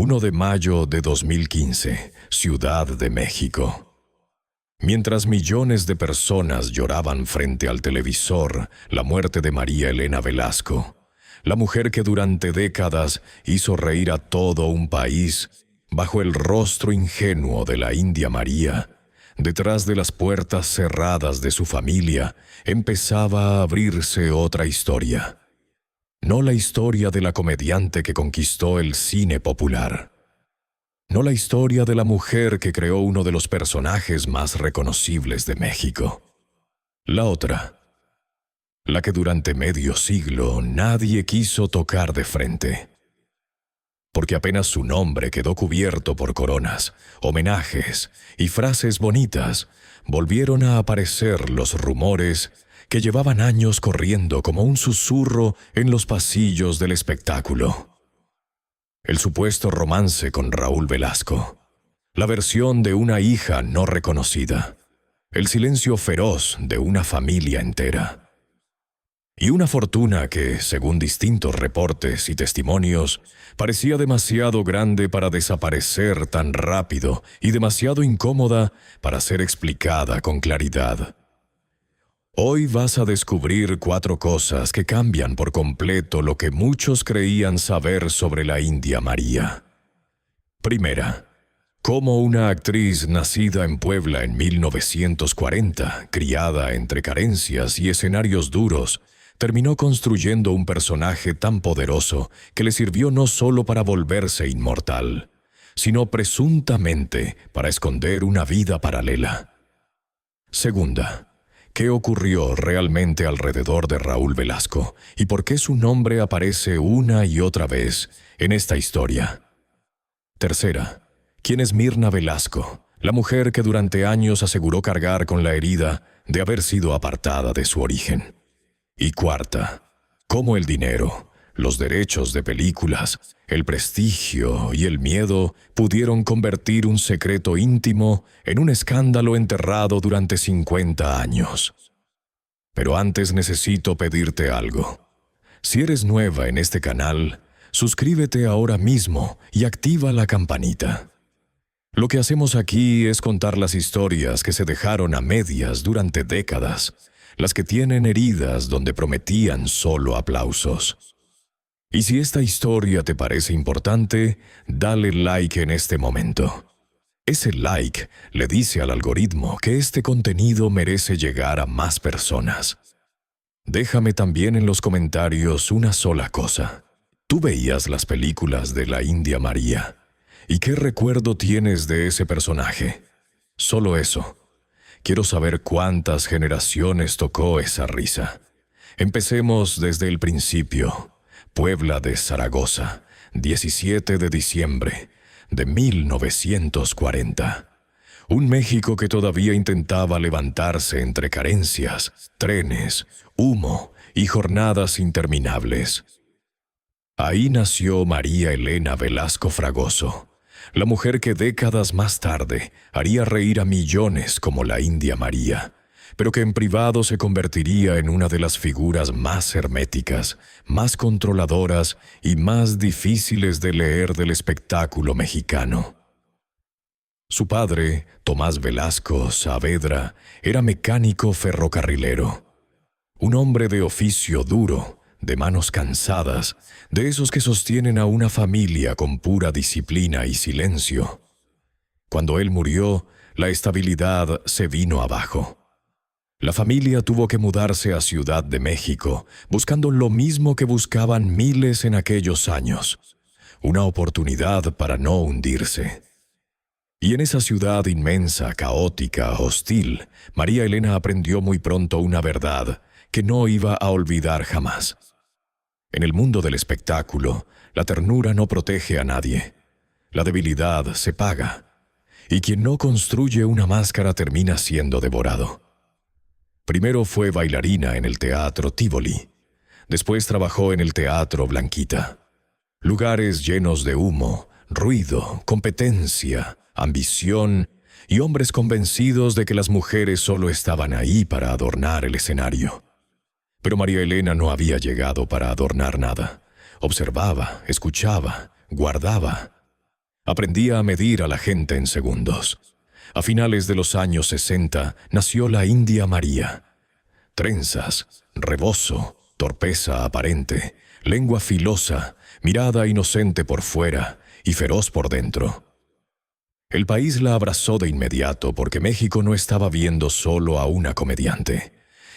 1 de mayo de 2015, Ciudad de México. Mientras millones de personas lloraban frente al televisor la muerte de María Elena Velasco, la mujer que durante décadas hizo reír a todo un país, bajo el rostro ingenuo de la India María, detrás de las puertas cerradas de su familia, empezaba a abrirse otra historia. No la historia de la comediante que conquistó el cine popular. No la historia de la mujer que creó uno de los personajes más reconocibles de México. La otra, la que durante medio siglo nadie quiso tocar de frente. Porque apenas su nombre quedó cubierto por coronas, homenajes y frases bonitas, volvieron a aparecer los rumores que llevaban años corriendo como un susurro en los pasillos del espectáculo. El supuesto romance con Raúl Velasco, la versión de una hija no reconocida, el silencio feroz de una familia entera. Y una fortuna que, según distintos reportes y testimonios, parecía demasiado grande para desaparecer tan rápido y demasiado incómoda para ser explicada con claridad. Hoy vas a descubrir 4 cosas que cambian por completo lo que muchos creían saber sobre la India María. Primera, cómo una actriz nacida en Puebla en 1940, criada entre carencias y escenarios duros, terminó construyendo un personaje tan poderoso que le sirvió no solo para volverse inmortal, sino presuntamente para esconder una vida paralela. Segunda, ¿qué ocurrió realmente alrededor de Raúl Velasco y por qué su nombre aparece una y otra vez en esta historia? Tercera, ¿quién es Mirna Velasco, la mujer que durante años aseguró cargar con la herida de haber sido apartada de su origen? Y cuarta, cómo el dinero, los derechos de películas, el prestigio y el miedo pudieron convertir un secreto íntimo en un escándalo enterrado durante 50 años. Pero antes necesito pedirte algo. Si eres nueva en este canal, suscríbete ahora mismo y activa la campanita. Lo que hacemos aquí es contar las historias que se dejaron a medias durante décadas, las que tienen heridas donde prometían solo aplausos. Y si esta historia te parece importante, dale like en este momento. Ese like le dice al algoritmo que este contenido merece llegar a más personas. Déjame también en los comentarios una sola cosa. ¿Tú veías las películas de la India María? ¿Y qué recuerdo tienes de ese personaje? Solo eso. Quiero saber cuántas generaciones tocó esa risa. Empecemos desde el principio. Puebla de Zaragoza, 17 de diciembre de 1940. Un México que todavía intentaba levantarse entre carencias, trenes, humo y jornadas interminables. Ahí nació María Elena Velasco Fragoso, la mujer que décadas más tarde haría reír a millones como la India María, pero que en privado se convertiría en una de las figuras más herméticas, más controladoras y más difíciles de leer del espectáculo mexicano. Su padre, Tomás Velasco Saavedra, era mecánico ferrocarrilero, un hombre de oficio duro, de manos cansadas, de esos que sostienen a una familia con pura disciplina y silencio. Cuando él murió, la estabilidad se vino abajo. La familia tuvo que mudarse a Ciudad de México, buscando lo mismo que buscaban miles en aquellos años, una oportunidad para no hundirse. Y en esa ciudad inmensa, caótica, hostil, María Elena aprendió muy pronto una verdad que no iba a olvidar jamás. En el mundo del espectáculo, la ternura no protege a nadie. La debilidad se paga, y quien no construye una máscara termina siendo devorado. Primero fue bailarina en el Teatro Tívoli, después trabajó en el Teatro Blanquita. Lugares llenos de humo, ruido, competencia, ambición y hombres convencidos de que las mujeres solo estaban ahí para adornar el escenario. Pero María Elena no había llegado para adornar nada. Observaba, escuchaba, guardaba. Aprendía a medir a la gente en segundos. A finales de los años 60 nació la India María. Trenzas, rebozo, torpeza aparente, lengua filosa, mirada inocente por fuera y feroz por dentro. El país la abrazó de inmediato porque México no estaba viendo solo a una comediante.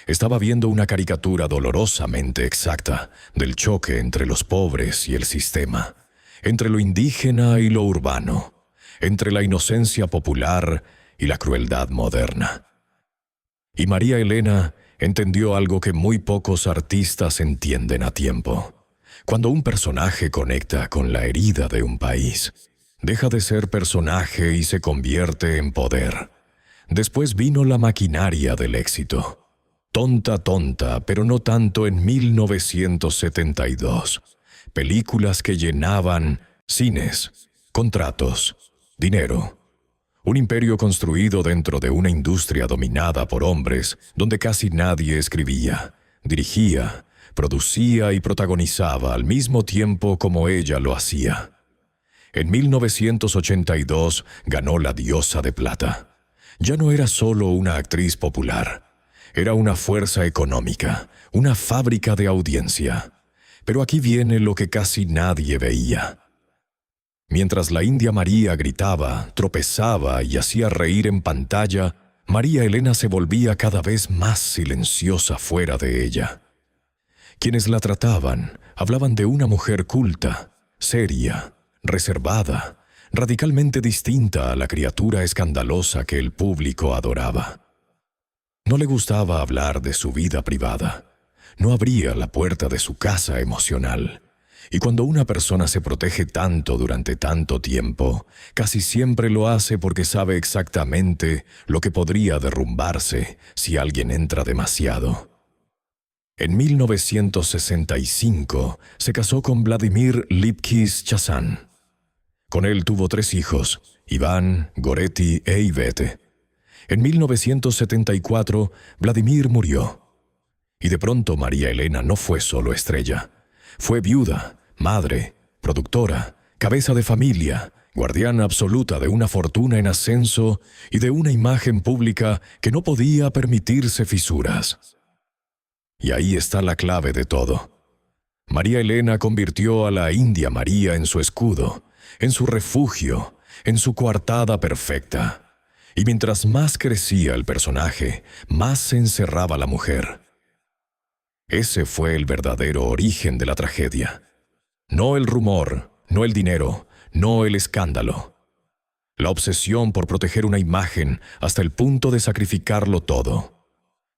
Estaba viendo una caricatura dolorosamente exacta del choque entre los pobres y el sistema, entre lo indígena y lo urbano, entre la inocencia popular y la crueldad moderna. Y María Elena entendió algo que muy pocos artistas entienden a tiempo. Cuando un personaje conecta con la herida de un país, deja de ser personaje y se convierte en poder. Después vino la maquinaria del éxito. Tonta, tonta, pero no tanto en 1972. Películas que llenaban cines, contratos, dinero. Un imperio construido dentro de una industria dominada por hombres, donde casi nadie escribía, dirigía, producía y protagonizaba al mismo tiempo como ella lo hacía. En 1982 ganó la Diosa de Plata. Ya no era solo una actriz popular. Era una fuerza económica, una fábrica de audiencia. Pero aquí viene lo que casi nadie veía. Mientras la India María gritaba, tropezaba y hacía reír en pantalla, María Elena se volvía cada vez más silenciosa fuera de ella. Quienes la trataban hablaban de una mujer culta, seria, reservada, radicalmente distinta a la criatura escandalosa que el público adoraba. No le gustaba hablar de su vida privada. No abría la puerta de su casa emocional. Y cuando una persona se protege tanto durante tanto tiempo, casi siempre lo hace porque sabe exactamente lo que podría derrumbarse si alguien entra demasiado. En 1965 se casó con Vladimir Lipkis Chazan. Con él tuvo 3 hijos, Iván, Goretti e Ivete. En 1974, Vladimir murió. Y de pronto María Elena no fue solo estrella. Fue viuda, madre, productora, cabeza de familia, guardiana absoluta de una fortuna en ascenso y de una imagen pública que no podía permitirse fisuras. Y ahí está la clave de todo. María Elena convirtió a la India María en su escudo, en su refugio, en su coartada perfecta. Y mientras más crecía el personaje, más se encerraba la mujer. Ese fue el verdadero origen de la tragedia. No el rumor, no el dinero, no el escándalo. La obsesión por proteger una imagen hasta el punto de sacrificarlo todo.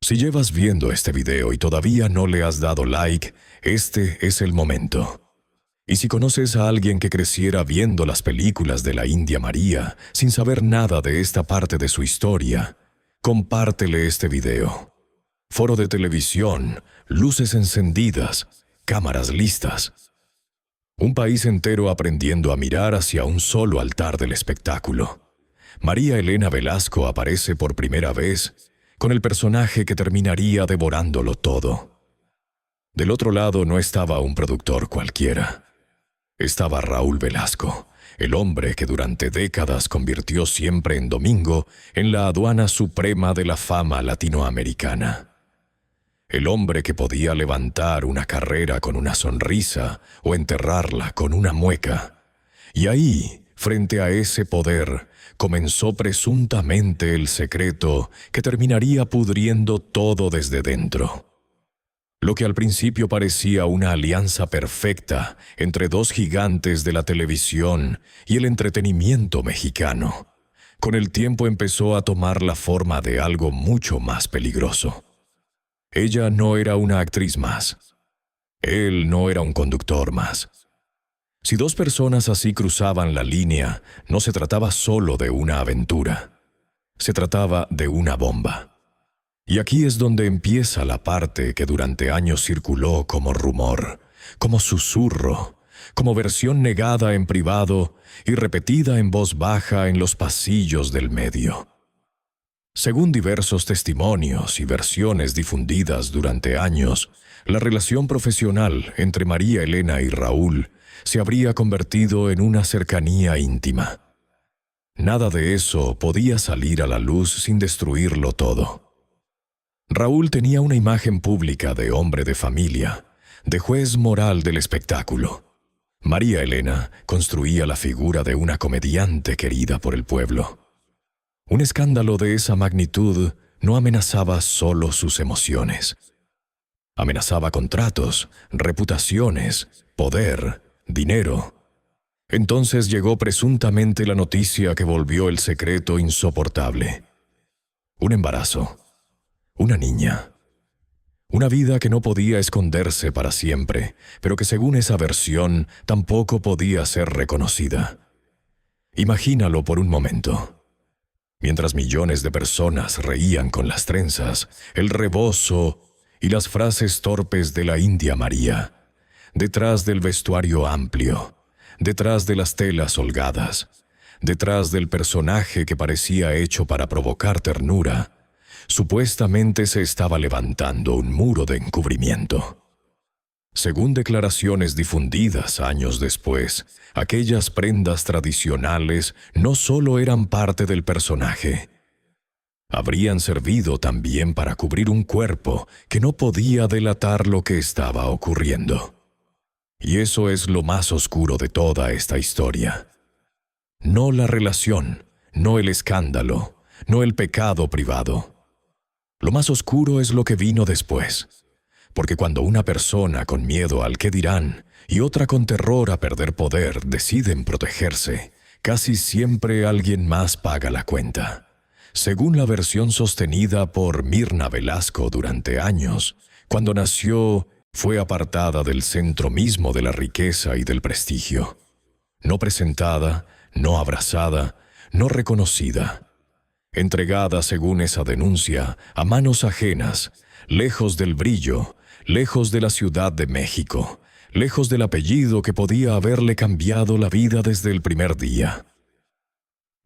Si llevas viendo este video y todavía no le has dado like, este es el momento. Y si conoces a alguien que creciera viendo las películas de la India María sin saber nada de esta parte de su historia, compártele este video. Foro de televisión, luces encendidas, cámaras listas. Un país entero aprendiendo a mirar hacia un solo altar del espectáculo. María Elena Velasco aparece por primera vez con el personaje que terminaría devorándolo todo. Del otro lado no estaba un productor cualquiera. Estaba Raúl Velasco, el hombre que durante décadas convirtió Siempre en Domingo en la aduana suprema de la fama latinoamericana. El hombre que podía levantar una carrera con una sonrisa o enterrarla con una mueca. Y ahí, frente a ese poder, comenzó presuntamente el secreto que terminaría pudriendo todo desde dentro. Lo que al principio parecía una alianza perfecta entre 2 gigantes de la televisión y el entretenimiento mexicano, con el tiempo empezó a tomar la forma de algo mucho más peligroso. Ella no era una actriz más. Él no era un conductor más. Si 2 personas así cruzaban la línea, no se trataba solo de una aventura. Se trataba de una bomba. Y aquí es donde empieza la parte que durante años circuló como rumor, como susurro, como versión negada en privado y repetida en voz baja en los pasillos del medio. Según diversos testimonios y versiones difundidas durante años, la relación profesional entre María Elena y Raúl se habría convertido en una cercanía íntima. Nada de eso podía salir a la luz sin destruirlo todo. Raúl tenía una imagen pública de hombre de familia, de juez moral del espectáculo. María Elena construía la figura de una comediante querida por el pueblo. Un escándalo de esa magnitud no amenazaba solo sus emociones. Amenazaba contratos, reputaciones, poder, dinero. Entonces llegó presuntamente la noticia que volvió el secreto insoportable. Un embarazo. Una niña. Una vida que no podía esconderse para siempre, pero que según esa versión tampoco podía ser reconocida. Imagínalo por un momento. Mientras millones de personas reían con las trenzas, el rebozo y las frases torpes de la India María, detrás del vestuario amplio, detrás de las telas holgadas, detrás del personaje que parecía hecho para provocar ternura, supuestamente se estaba levantando un muro de encubrimiento. Según declaraciones difundidas años después, aquellas prendas tradicionales no solo eran parte del personaje, habrían servido también para cubrir un cuerpo que no podía delatar lo que estaba ocurriendo. Y eso es lo más oscuro de toda esta historia. No la relación, no el escándalo, no el pecado privado. Lo más oscuro es lo que vino después. Porque cuando una persona con miedo al qué dirán y otra con terror a perder poder deciden protegerse, casi siempre alguien más paga la cuenta. Según la versión sostenida por Mirna Velasco durante años, cuando nació fue apartada del centro mismo de la riqueza y del prestigio. No presentada, no abrazada, no reconocida. Entregada, según esa denuncia, a manos ajenas, lejos del brillo, lejos de la Ciudad de México, lejos del apellido que podía haberle cambiado la vida desde el primer día.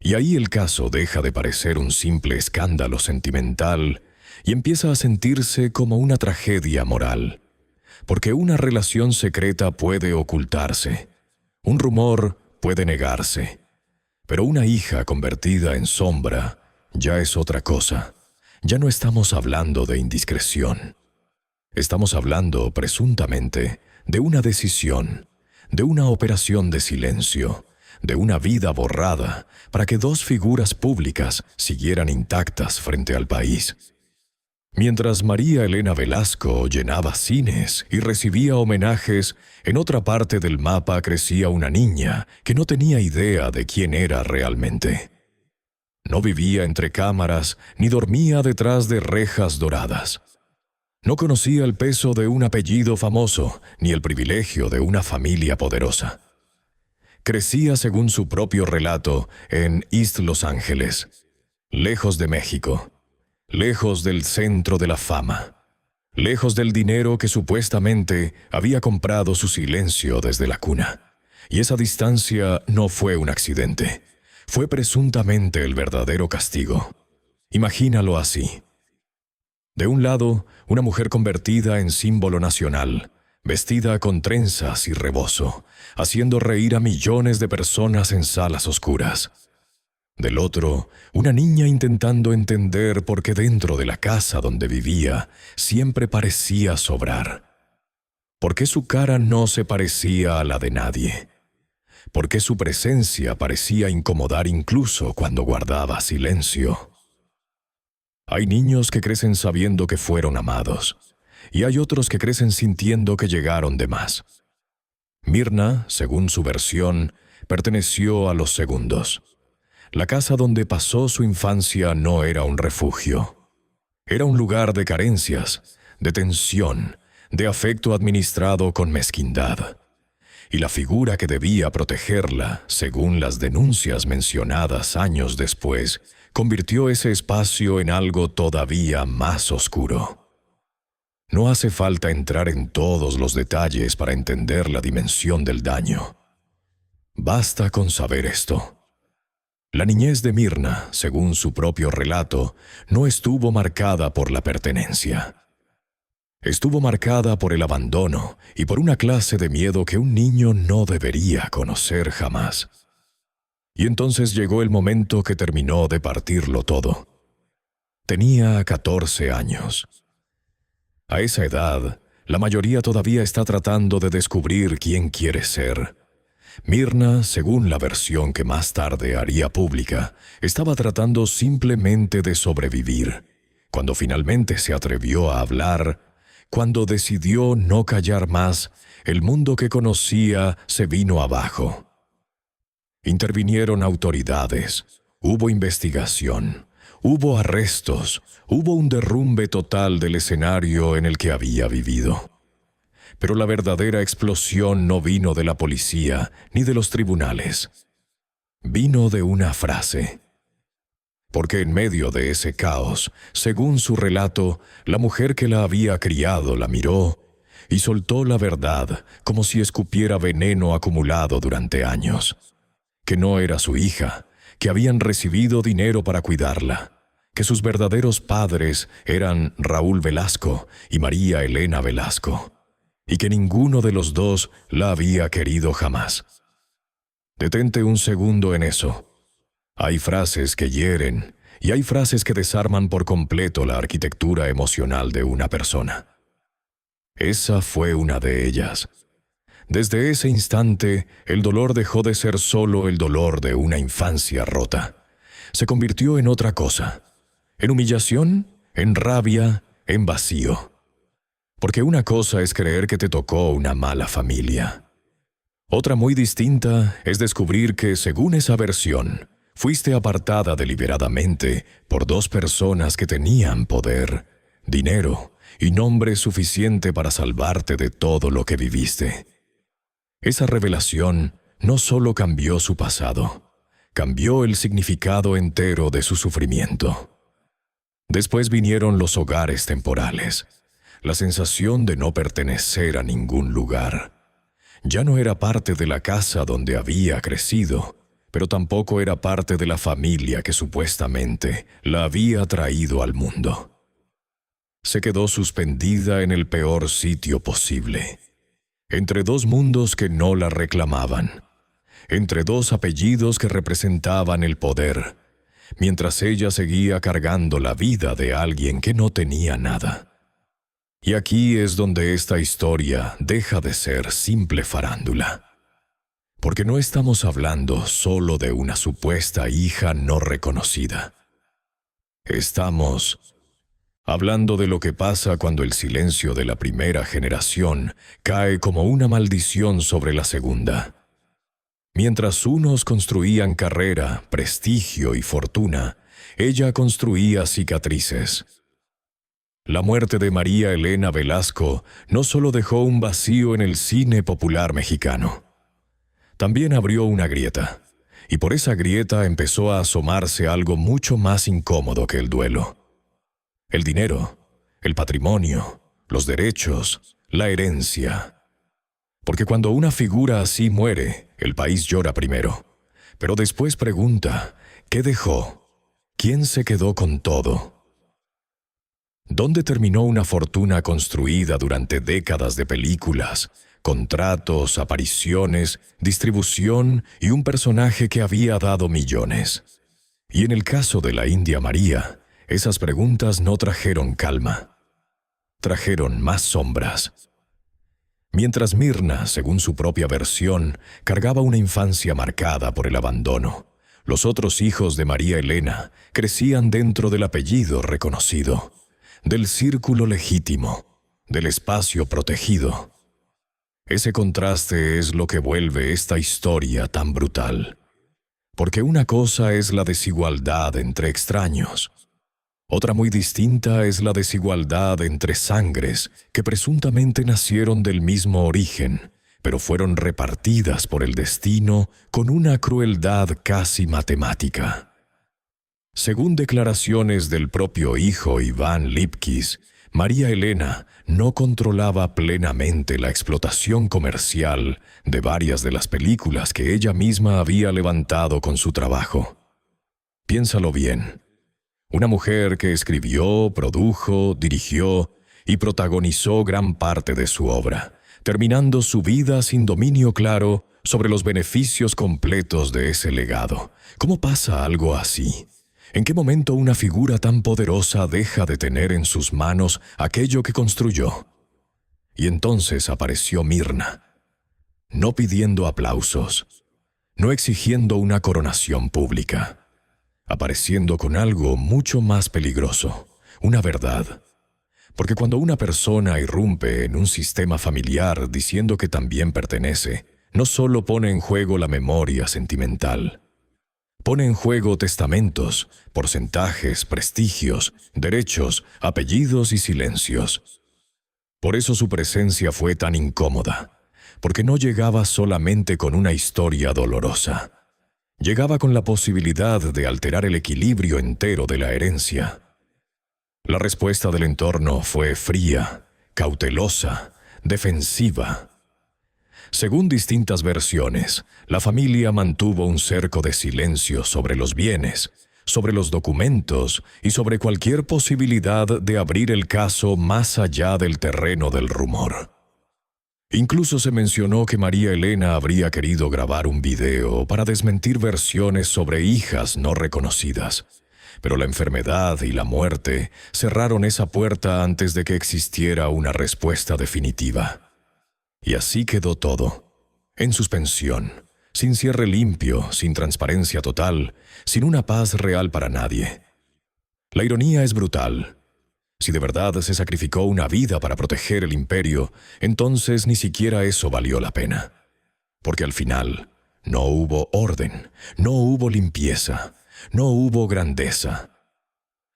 Y ahí el caso deja de parecer un simple escándalo sentimental y empieza a sentirse como una tragedia moral. Porque una relación secreta puede ocultarse, un rumor puede negarse, pero una hija convertida en sombra ya es otra cosa. Ya no estamos hablando de indiscreción. Estamos hablando, presuntamente, de una decisión, de una operación de silencio, de una vida borrada para que dos figuras públicas siguieran intactas frente al país. Mientras María Elena Velasco llenaba cines y recibía homenajes, en otra parte del mapa crecía una niña que no tenía idea de quién era realmente. No vivía entre cámaras ni dormía detrás de rejas doradas. No conocía el peso de un apellido famoso ni el privilegio de una familia poderosa. Crecía, según su propio relato, en East Los Ángeles, lejos de México, lejos del centro de la fama, lejos del dinero que supuestamente había comprado su silencio desde la cuna. Y esa distancia no fue un accidente, fue presuntamente el verdadero castigo. Imagínalo así. De un lado, una mujer convertida en símbolo nacional, vestida con trenzas y rebozo, haciendo reír a millones de personas en salas oscuras. Del otro, una niña intentando entender por qué dentro de la casa donde vivía siempre parecía sobrar. ¿Por qué su cara no se parecía a la de nadie? ¿Por qué su presencia parecía incomodar incluso cuando guardaba silencio? Hay niños que crecen sabiendo que fueron amados, y hay otros que crecen sintiendo que llegaron de más. Mirna, según su versión, perteneció a los segundos. La casa donde pasó su infancia no era un refugio. Era un lugar de carencias, de tensión, de afecto administrado con mezquindad. Y la figura que debía protegerla, según las denuncias mencionadas años después, convirtió ese espacio en algo todavía más oscuro. No hace falta entrar en todos los detalles para entender la dimensión del daño. Basta con saber esto. La niñez de Mirna, según su propio relato, no estuvo marcada por la pertenencia. Estuvo marcada por el abandono y por una clase de miedo que un niño no debería conocer jamás. Y entonces llegó el momento que terminó de partirlo todo. Tenía 14 años. A esa edad, la mayoría todavía está tratando de descubrir quién quiere ser. Mirna, según la versión que más tarde haría pública, estaba tratando simplemente de sobrevivir. Cuando finalmente se atrevió a hablar, cuando decidió no callar más, el mundo que conocía se vino abajo. Intervinieron autoridades, hubo investigación, hubo arrestos, hubo un derrumbe total del escenario en el que había vivido. Pero la verdadera explosión no vino de la policía ni de los tribunales. Vino de una frase. Porque en medio de ese caos, según su relato, la mujer que la había criado la miró y soltó la verdad como si escupiera veneno acumulado durante años. Que no era su hija, que habían recibido dinero para cuidarla, que sus verdaderos padres eran Raúl Velasco y María Elena Velasco, y que ninguno de los dos la había querido jamás. Detente un segundo en eso. Hay frases que hieren y hay frases que desarman por completo la arquitectura emocional de una persona. Esa fue una de ellas. Desde ese instante, el dolor dejó de ser solo el dolor de una infancia rota. Se convirtió en otra cosa. En humillación, en rabia, en vacío. Porque una cosa es creer que te tocó una mala familia. Otra muy distinta es descubrir que, según esa versión, fuiste apartada deliberadamente por dos personas que tenían poder, dinero y nombre suficiente para salvarte de todo lo que viviste. Esa revelación no solo cambió su pasado, cambió el significado entero de su sufrimiento. Después vinieron los hogares temporales, la sensación de no pertenecer a ningún lugar. Ya no era parte de la casa donde había crecido, pero tampoco era parte de la familia que supuestamente la había traído al mundo. Se quedó suspendida en el peor sitio posible, entre dos mundos que no la reclamaban, entre dos apellidos que representaban el poder, mientras ella seguía cargando la vida de alguien que no tenía nada. Y aquí es donde esta historia deja de ser simple farándula. Porque no estamos hablando solo de una supuesta hija no reconocida. Estamos hablando de lo que pasa cuando el silencio de la primera generación cae como una maldición sobre la segunda. Mientras unos construían carrera, prestigio y fortuna, ella construía cicatrices. La muerte de María Elena Velasco no solo dejó un vacío en el cine popular mexicano, también abrió una grieta, y por esa grieta empezó a asomarse algo mucho más incómodo que el duelo. El dinero, el patrimonio, los derechos, la herencia. Porque cuando una figura así muere, el país llora primero, pero después pregunta, ¿qué dejó? ¿Quién se quedó con todo? ¿Dónde terminó una fortuna construida durante décadas de películas, contratos, apariciones, distribución y un personaje que había dado millones? Y en el caso de la India María, esas preguntas no trajeron calma. Trajeron más sombras. Mientras Mirna, según su propia versión, cargaba una infancia marcada por el abandono, los otros hijos de María Elena crecían dentro del apellido reconocido, del círculo legítimo, del espacio protegido. Ese contraste es lo que vuelve esta historia tan brutal. Porque una cosa es la desigualdad entre extraños. Otra muy distinta es la desigualdad entre sangres que presuntamente nacieron del mismo origen, pero fueron repartidas por el destino con una crueldad casi matemática. Según declaraciones del propio hijo Iván Lipkiss, María Elena no controlaba plenamente la explotación comercial de varias de las películas que ella misma había levantado con su trabajo. Piénsalo bien. Una mujer que escribió, produjo, dirigió y protagonizó gran parte de su obra, terminando su vida sin dominio claro sobre los beneficios completos de ese legado. ¿Cómo pasa algo así? ¿En qué momento una figura tan poderosa deja de tener en sus manos aquello que construyó? Y entonces apareció Mirna, no pidiendo aplausos, no exigiendo una coronación pública, apareciendo con algo mucho más peligroso, una verdad. Porque cuando una persona irrumpe en un sistema familiar diciendo que también pertenece, no solo pone en juego la memoria sentimental, pone en juego testamentos, porcentajes, prestigios, derechos, apellidos y silencios. Por eso su presencia fue tan incómoda, porque no llegaba solamente con una historia dolorosa. Llegaba con la posibilidad de alterar el equilibrio entero de la herencia. La respuesta del entorno fue fría, cautelosa, defensiva. Según distintas versiones, la familia mantuvo un cerco de silencio sobre los bienes, sobre los documentos y sobre cualquier posibilidad de abrir el caso más allá del terreno del rumor. Incluso se mencionó que María Elena habría querido grabar un video para desmentir versiones sobre hijas no reconocidas, pero la enfermedad y la muerte cerraron esa puerta antes de que existiera una respuesta definitiva. Y así quedó todo, en suspensión, sin cierre limpio, sin transparencia total, sin una paz real para nadie. La ironía es brutal. Si de verdad se sacrificó una vida para proteger el imperio, entonces ni siquiera eso valió la pena. Porque al final no hubo orden, no hubo limpieza, no hubo grandeza.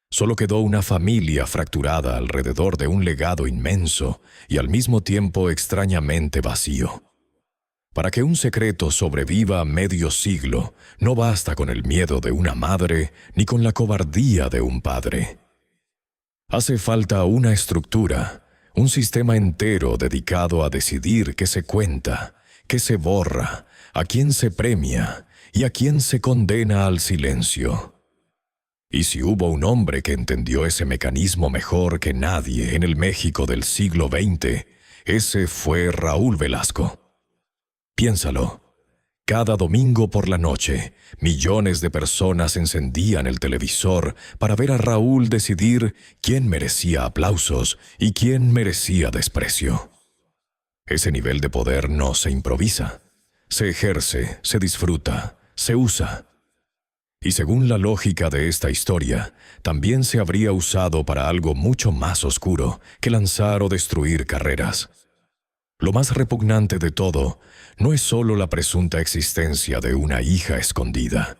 Solo quedó una familia fracturada alrededor de un legado inmenso y al mismo tiempo extrañamente vacío. Para que un secreto sobreviva medio siglo, no basta con el miedo de una madre ni con la cobardía de un padre. Hace falta una estructura, un sistema entero dedicado a decidir qué se cuenta, qué se borra, a quién se premia y a quién se condena al silencio. Y si hubo un hombre que entendió ese mecanismo mejor que nadie en el México del siglo XX, ese fue Raúl Velasco. Piénsalo. Cada domingo por la noche, millones de personas encendían el televisor para ver a Raúl decidir quién merecía aplausos y quién merecía desprecio. Ese nivel de poder no se improvisa. Se ejerce, se disfruta, se usa. Y según la lógica de esta historia, también se habría usado para algo mucho más oscuro que lanzar o destruir carreras. Lo más repugnante de todo no es solo la presunta existencia de una hija escondida.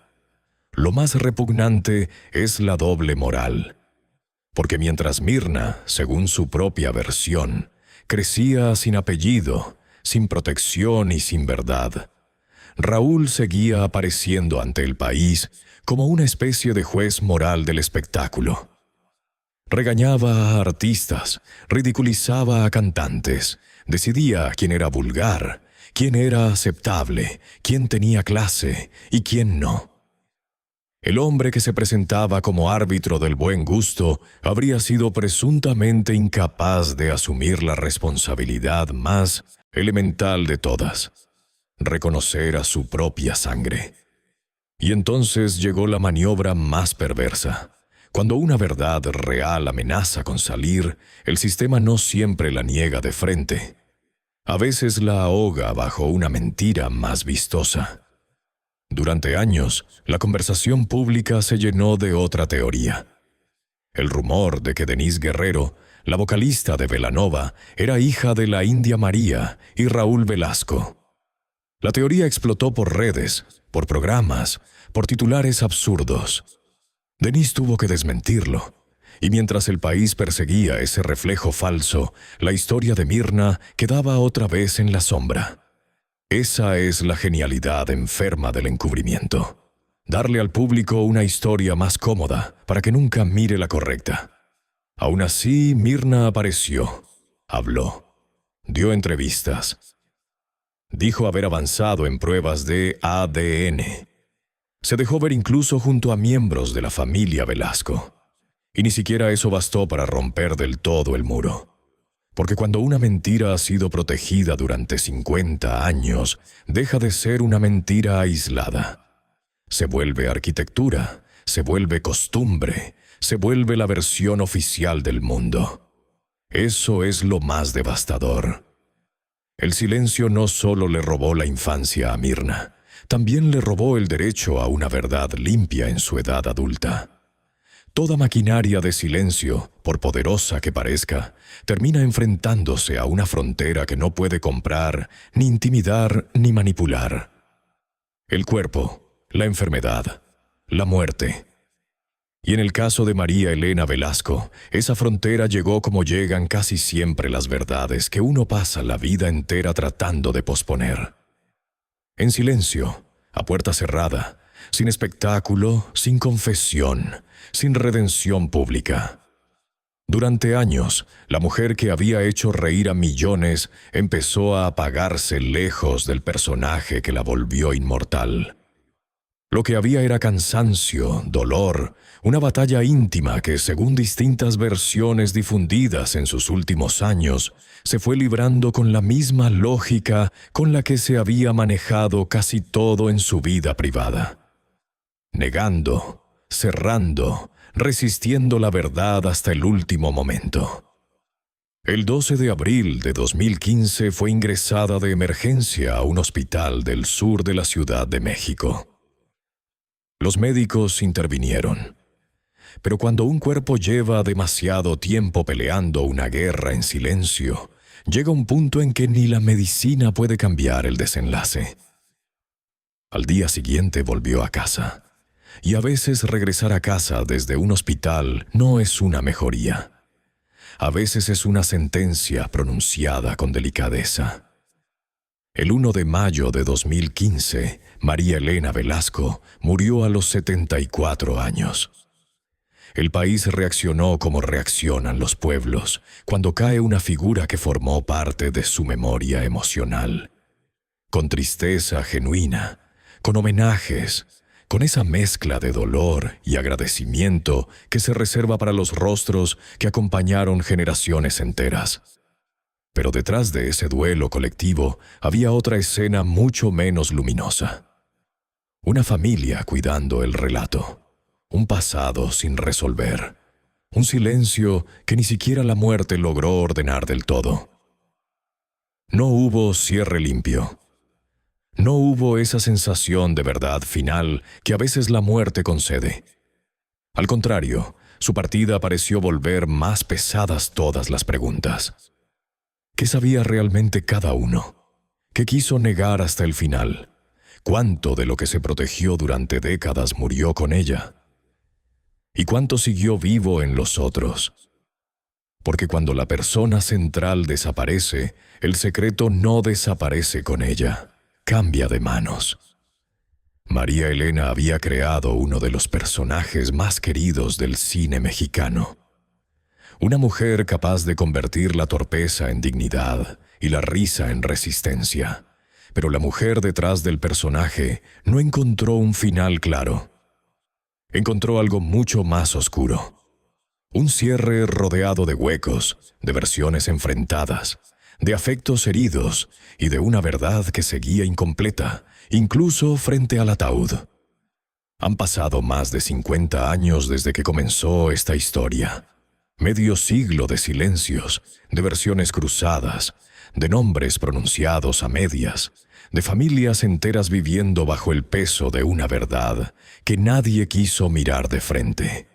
Lo más repugnante es la doble moral. Porque mientras Mirna, según su propia versión, crecía sin apellido, sin protección y sin verdad, Raúl seguía apareciendo ante el país como una especie de juez moral del espectáculo. Regañaba a artistas, ridiculizaba a cantantes, decidía quién era vulgar, quién era aceptable, quién tenía clase y quién no. El hombre que se presentaba como árbitro del buen gusto habría sido presuntamente incapaz de asumir la responsabilidad más elemental de todas: reconocer a su propia sangre. Y entonces llegó la maniobra más perversa. Cuando una verdad real amenaza con salir, el sistema no siempre la niega de frente. A veces la ahoga bajo una mentira más vistosa. Durante años, la conversación pública se llenó de otra teoría. El rumor de que Denise Guerrero, la vocalista de Belanova, era hija de la India María y Raúl Velasco. La teoría explotó por redes, por programas, por titulares absurdos. Denise tuvo que desmentirlo, y mientras el país perseguía ese reflejo falso, la historia de Mirna quedaba otra vez en la sombra. Esa es la genialidad enferma del encubrimiento. Darle al público una historia más cómoda para que nunca mire la correcta. Aún así, Mirna apareció, habló, dio entrevistas. Dijo haber avanzado en pruebas de ADN. Se dejó ver incluso junto a miembros de la familia Velasco. Y ni siquiera eso bastó para romper del todo el muro. Porque cuando una mentira ha sido protegida durante 50 años, deja de ser una mentira aislada. Se vuelve arquitectura, se vuelve costumbre, se vuelve la versión oficial del mundo. Eso es lo más devastador. El silencio no solo le robó la infancia a Mirna, también le robó el derecho a una verdad limpia en su edad adulta. Toda maquinaria de silencio, por poderosa que parezca, termina enfrentándose a una frontera que no puede comprar, ni intimidar, ni manipular. El cuerpo, la enfermedad, la muerte. Y en el caso de María Elena Velasco, esa frontera llegó como llegan casi siempre las verdades que uno pasa la vida entera tratando de posponer. En silencio, a puerta cerrada, sin espectáculo, sin confesión, sin redención pública. Durante años, la mujer que había hecho reír a millones empezó a apagarse lejos del personaje que la volvió inmortal. Lo que había era cansancio, dolor, una batalla íntima que, según distintas versiones difundidas en sus últimos años, se fue librando con la misma lógica con la que se había manejado casi todo en su vida privada. Negando, cerrando, resistiendo la verdad hasta el último momento. El 12 de abril de 2015 fue ingresada de emergencia a un hospital del sur de la Ciudad de México. Los médicos intervinieron. Pero cuando un cuerpo lleva demasiado tiempo peleando una guerra en silencio, llega un punto en que ni la medicina puede cambiar el desenlace. Al día siguiente volvió a casa. Y a veces regresar a casa desde un hospital no es una mejoría. A veces es una sentencia pronunciada con delicadeza. El 1 de mayo de 2015, María Elena Velasco murió a los 74 años. El país reaccionó como reaccionan los pueblos cuando cae una figura que formó parte de su memoria emocional. Con tristeza genuina, con homenajes, con esa mezcla de dolor y agradecimiento que se reserva para los rostros que acompañaron generaciones enteras. Pero detrás de ese duelo colectivo había otra escena mucho menos luminosa. Una familia cuidando el relato, un pasado sin resolver, un silencio que ni siquiera la muerte logró ordenar del todo. No hubo cierre limpio. No hubo esa sensación de verdad final que a veces la muerte concede. Al contrario, su partida pareció volver más pesadas todas las preguntas. ¿Qué sabía realmente cada uno? ¿Qué quiso negar hasta el final? ¿Cuánto de lo que se protegió durante décadas murió con ella? ¿Y cuánto siguió vivo en los otros? Porque cuando la persona central desaparece, el secreto no desaparece con ella. Cambia de manos. María Elena había creado uno de los personajes más queridos del cine mexicano. Una mujer capaz de convertir la torpeza en dignidad y la risa en resistencia. Pero la mujer detrás del personaje no encontró un final claro. Encontró algo mucho más oscuro. Un cierre rodeado de huecos, de versiones enfrentadas, de afectos heridos y de una verdad que seguía incompleta, incluso frente al ataúd. Han pasado más de 50 años desde que comenzó esta historia. Medio siglo de silencios, de versiones cruzadas, de nombres pronunciados a medias, de familias enteras viviendo bajo el peso de una verdad que nadie quiso mirar de frente.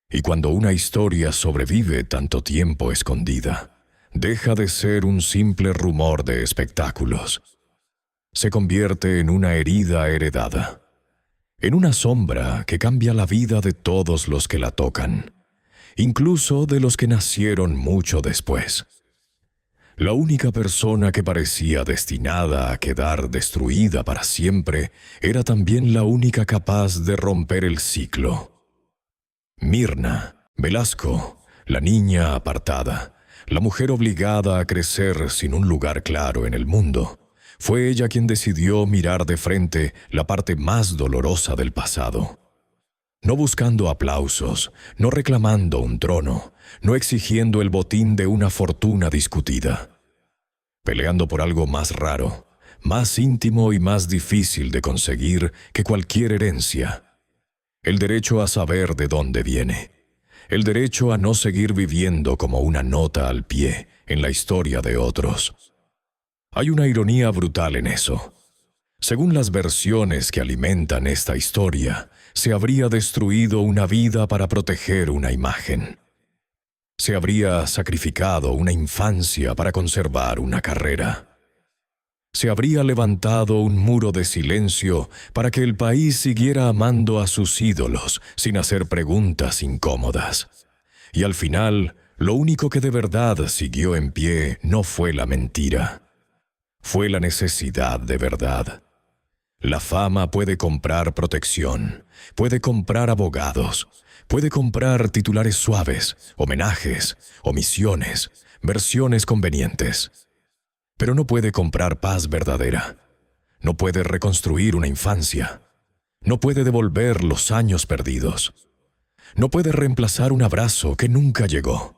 Y cuando una historia sobrevive tanto tiempo escondida, deja de ser un simple rumor de espectáculos. Se convierte en una herida heredada, en una sombra que cambia la vida de todos los que la tocan, incluso de los que nacieron mucho después. La única persona que parecía destinada a quedar destruida para siempre era también la única capaz de romper el ciclo. Mirna Velasco, la niña apartada, la mujer obligada a crecer sin un lugar claro en el mundo, fue ella quien decidió mirar de frente la parte más dolorosa del pasado. No buscando aplausos, no reclamando un trono, no exigiendo el botín de una fortuna discutida. Peleando por algo más raro, más íntimo y más difícil de conseguir que cualquier herencia. El derecho a saber de dónde viene. El derecho a no seguir viviendo como una nota al pie en la historia de otros. Hay una ironía brutal en eso. Según las versiones que alimentan esta historia, se habría destruido una vida para proteger una imagen. Se habría sacrificado una infancia para conservar una carrera. Se habría levantado un muro de silencio para que el país siguiera amando a sus ídolos sin hacer preguntas incómodas. Y al final, lo único que de verdad siguió en pie no fue la mentira. Fue la necesidad de verdad. La fama puede comprar protección, puede comprar abogados, puede comprar titulares suaves, homenajes, omisiones, versiones convenientes. Pero no puede comprar paz verdadera. No puede reconstruir una infancia. No puede devolver los años perdidos. No puede reemplazar un abrazo que nunca llegó.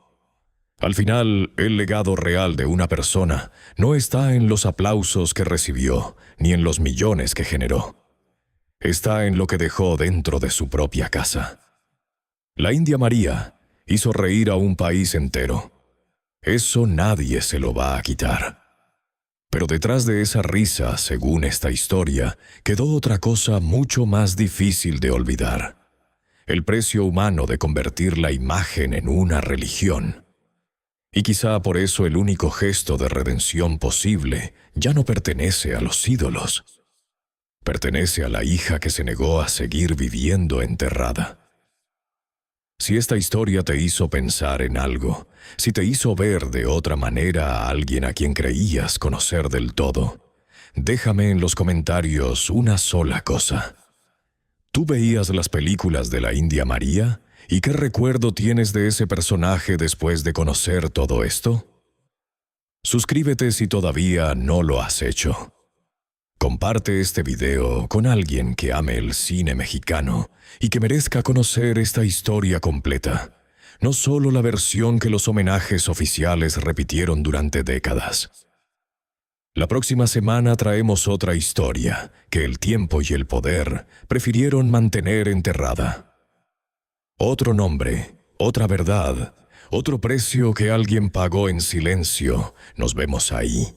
Al final, el legado real de una persona no está en los aplausos que recibió, ni en los millones que generó. Está en lo que dejó dentro de su propia casa. La India María hizo reír a un país entero. Eso nadie se lo va a quitar. Pero detrás de esa risa, según esta historia, quedó otra cosa mucho más difícil de olvidar. El precio humano de convertir la imagen en una religión. Y quizá por eso el único gesto de redención posible ya no pertenece a los ídolos. Pertenece a la hija que se negó a seguir viviendo enterrada. Si esta historia te hizo pensar en algo, si te hizo ver de otra manera a alguien a quien creías conocer del todo, déjame en los comentarios una sola cosa. ¿Tú veías las películas de la India María? ¿Y qué recuerdo tienes de ese personaje después de conocer todo esto? Suscríbete si todavía no lo has hecho. Comparte este video con alguien que ame el cine mexicano y que merezca conocer esta historia completa, no solo la versión que los homenajes oficiales repitieron durante décadas. La próxima semana traemos otra historia que el tiempo y el poder prefirieron mantener enterrada. Otro nombre, otra verdad, otro precio que alguien pagó en silencio. Nos vemos ahí.